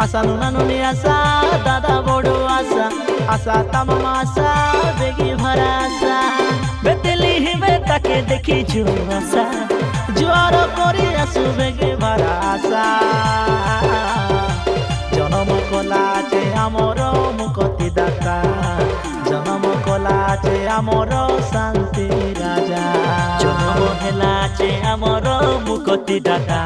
आशा नुनानुनी आशा दादा बड़ो आशा आशा तमाम आशा बेगी भरा आशा बेतली हिमे ताके देखी जो आशा जुआर करी आसु बेगी भरा आशा जन्म कला जे आमर मुक्ति दाता जन्म कला जे आमर शांति राजा जन्म हेला जे आमर मुक्ति दाता